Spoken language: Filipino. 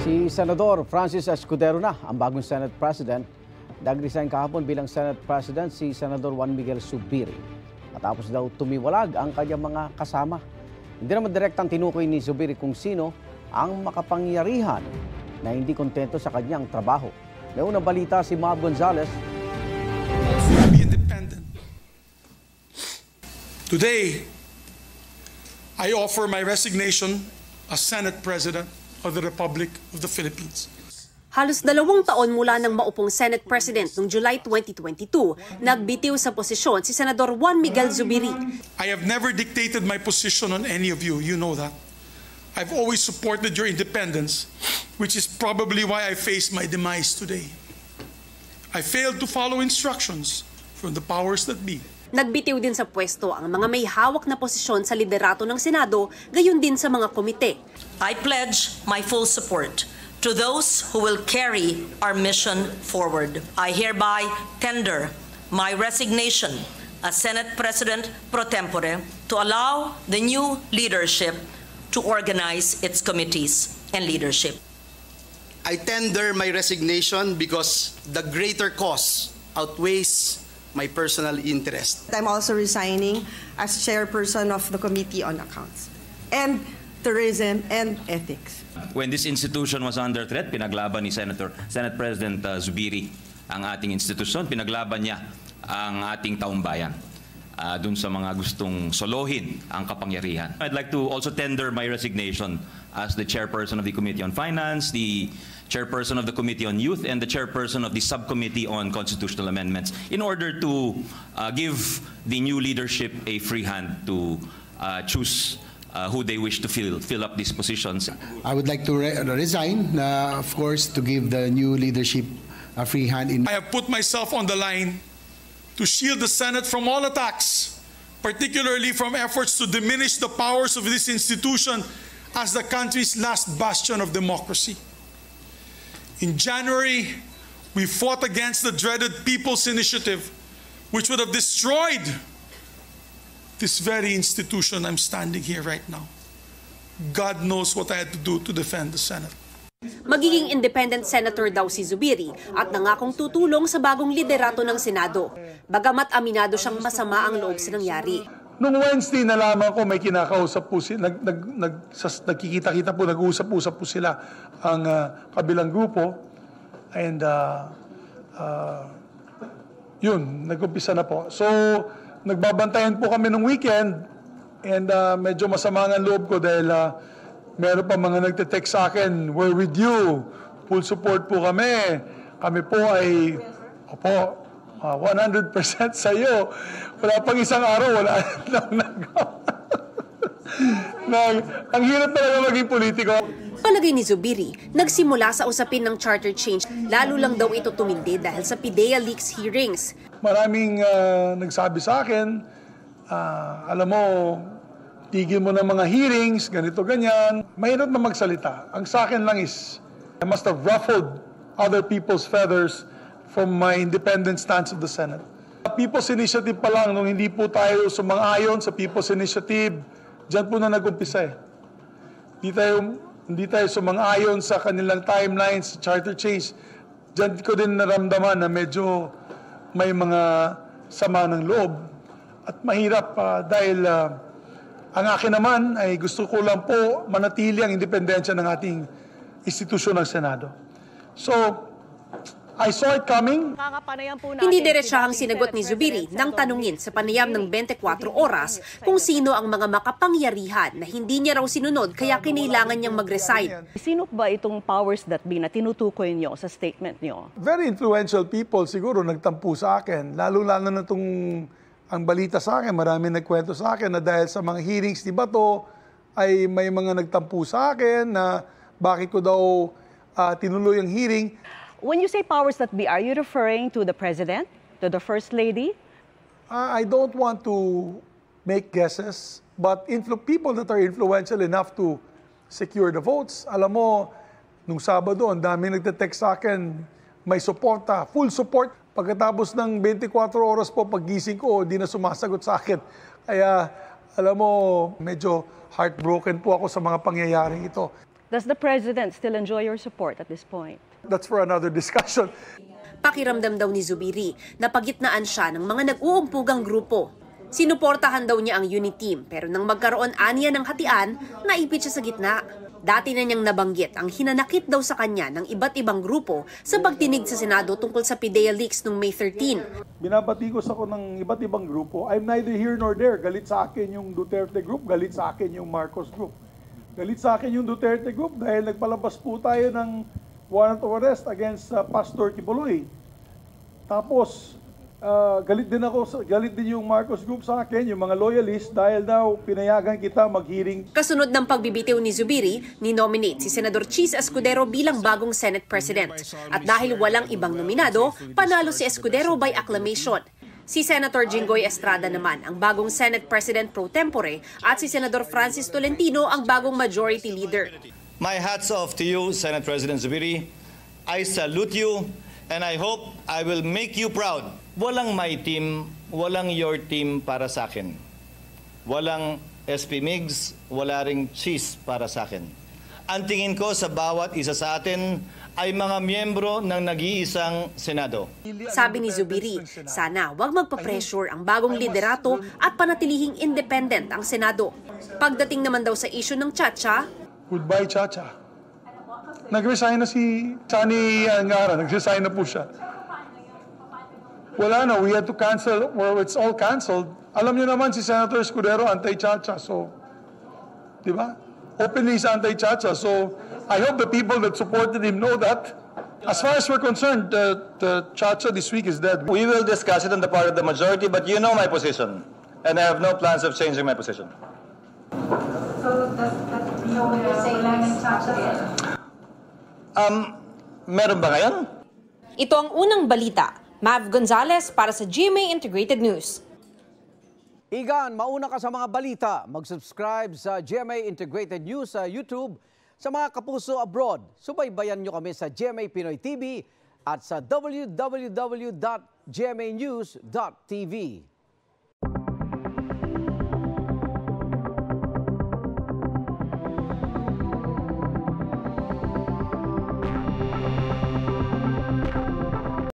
Si Senador Francis Escudero na ang bagong Senate President. Nag-resign kahapon bilang Senate President si Senador Juan Miguel Zubiri. Matapos daw tumiwalag ang kanyang mga kasama. Hindi naman direktang tinukoy ni Zubiri kung sino ang makapangyarihan na hindi kontento sa kanyang trabaho. May unang balita si Mab Gonzalez. Be independent. Today, I offer my resignation as Senate President of the Republic of the Philippines. Halos 2 taon mula nang maupong Senate President noong July 2022, nagbitiw sa posisyon si Senador Juan Miguel Zubiri. I have never dictated my position on any of you. You know that. I've always supported your independence, which is probably why I face my demise today. I failed to follow instructions from the powers that be. Nagbitiw din sa pwesto ang mga may hawak na posisyon sa liderato ng Senado, gayon din sa mga komite. I pledge my full support to those who will carry our mission forward. I hereby tender my resignation as Senate President pro tempore to allow the new leadership to organize its committees and leadership. I tender my resignation because the greater cause outweighs my personal interest. I'm also resigning as chairperson of the Committee on Accounts and Tourism and Ethics. When this institution was under threat, pinaglaban ni Senate President Zubiri ang ating institusyon, pinaglaban niya ang ating taumbayan dun sa mga gustong solohin ang kapangyarihan. I'd like to also tender my resignation as the chairperson of the Committee on Finance, the chairperson of the Committee on Youth, and the chairperson of the Subcommittee on Constitutional Amendments in order to give the new leadership a free hand to choose who they wish to fill up these positions. I would like to resign, of course, to give the new leadership a free hand. I have put myself on the line to shield the Senate from all attacks, particularly from efforts to diminish the powers of this institution as the country's last bastion of democracy. In January, we fought against the dreaded People's Initiative, which would have destroyed this very institution I'm standing here right now. God knows what I had to do to defend the Senate. Magiging independent senator daw si Zubiri at nangakong tutulong sa bagong liderato ng Senado. Bagamat aminado siyang masama ang loob sa nangyari. Noong Wednesday, nalaman ko may kinakausap po sila, nagkikita-kita po, nag-uusap-usap po sila ang kabilang grupo. And yun, nag-umpisa na po. So, nagbabantayan po kami nung weekend and medyo masama ang loob ko dahil meron pa mga nagte-text sa akin, we're with you, full support po kami. Kami po ay, 100% sa iyo. Wala pang isang araw, wala lang nagawa. Ang hirap talaga maging politiko. Palagay ni Zubiri, nagsimula sa usapin ng charter change, lalo lang daw ito tumindi dahil sa PIDEA leaks hearings. Maraming nagsabi sa akin, alam mo, tigil mo ng mga hearings, ganito, ganyan. Mahirap na magsalita. Ang sa akin lang is, I must have ruffled other people's feathers from my independent stance of the Senate. People's Initiative pa lang, nung hindi po tayo sumang-ayon sa People's Initiative, dyan po na nag-umpisa eh. Hindi tayo sumang-ayon sa kanilang timelines, charter change. Dyan ko din naramdaman na medyo may mga sama ng loob. At mahirap dahil ang akin naman ay gusto ko lang po manatili ang independensya ng ating institusyon ng Senado. So, I saw it coming. Hindi diretsahang sinagot ni Zubiri nang tanungin sa panayam ng 24 oras kung sino ang mga makapangyarihan na hindi niya raw sinunod kaya kinailangan niyang mag-resign. Sino ba itong powers that be na tinutukoy niyo sa statement niyo? Very influential people siguro nagtampo sa akin. Lalo-lalo na itong ang balita sa akin, marami nagkwento sa akin na dahil sa mga hearings ni Bato ay may mga nagtampo sa akin na bakit ko daw tinuloy ang hearing. When you say powers that be, are you referring to the President, to the First Lady? I don't want to make guesses, but people that are influential enough to secure the votes. Alam mo, nung Sabado, ang dami nagte-text sa akin, may suporta, full support. Pagkatapos ng 24 oras po, paggising ko, di na sumasagot sa akin. Kaya, alam mo, medyo heartbroken po ako sa mga pangyayaring ito. Does the President still enjoy your support at this point? That's for another discussion. Pakiramdam daw ni Zubiri na pagitnaan siya ng mga nag-uumpugang grupo. Sinuportahan daw niya ang unit team pero nang magkaroon aniya ng hatian, naipit siya sa gitna. Dati na niyang nabanggit ang hinanakit daw sa kanya ng iba't ibang grupo sa pagdinig sa Senado tungkol sa PIDEA leaks noong May 13. Binabatikos ako ng iba't ibang grupo. I'm neither here nor there. Galit sa akin yung Duterte group, galit sa akin yung Marcos group. Galit sa akin yung Duterte group dahil nagpalabas po tayo ng warrant of arrest against Pastor Kibuloy. Tapos, galit din yung Marcos group sa akin, yung mga loyalists, dahil daw pinayagan kita mag-hearing. Kasunod ng pagbibitiw ni Zubiri, ni-nominate si Senador Chis Escudero bilang bagong Senate President. At dahil walang ibang nominado, panalo si Escudero by acclamation. Si Senator Jinggoy Estrada naman ang bagong Senate President pro tempore at si Senador Francis Tolentino ang bagong Majority Leader. My hats off to you, Senate President Zubiri. I salute you and I hope I will make you proud. Walang my team, walang your team para sa akin. Walang SP Migs, wala ring Cheese para sa akin. Ang tingin ko sa bawat isa sa atin ay mga miyembro ng nag-iisang Senado. Sabi ni Zubiri, sana wag magpa-pressure ang bagong liderato at panatilihing independent ang Senado. Pagdating naman daw sa issue ng Chacha, Goodbye, Chacha. Nag-resign na si Chani Angara, nag-resign na po siya. Wala na, we had to cancel, well, it's all canceled. Alam niyo naman si Senator Escudero, anti-Chacha, so, di ba? Openly is anti-Chacha, so I hope the people that supported him know that. As far as we're concerned, the Chacha this week is dead. We will discuss it on the part of the majority, but you know my position. And I have no plans of changing my position. So, does that mean you're saying Chacha? Meron ba ngayon? ito ang unang balita. Mav Gonzalez para sa GMA Integrated News. Igan, mauna ka sa mga balita. Mag-subscribe sa GMA Integrated News sa YouTube. Sa mga kapuso abroad, subaybayan nyo kami sa GMA Pinoy TV at sa www.gmanews.tv.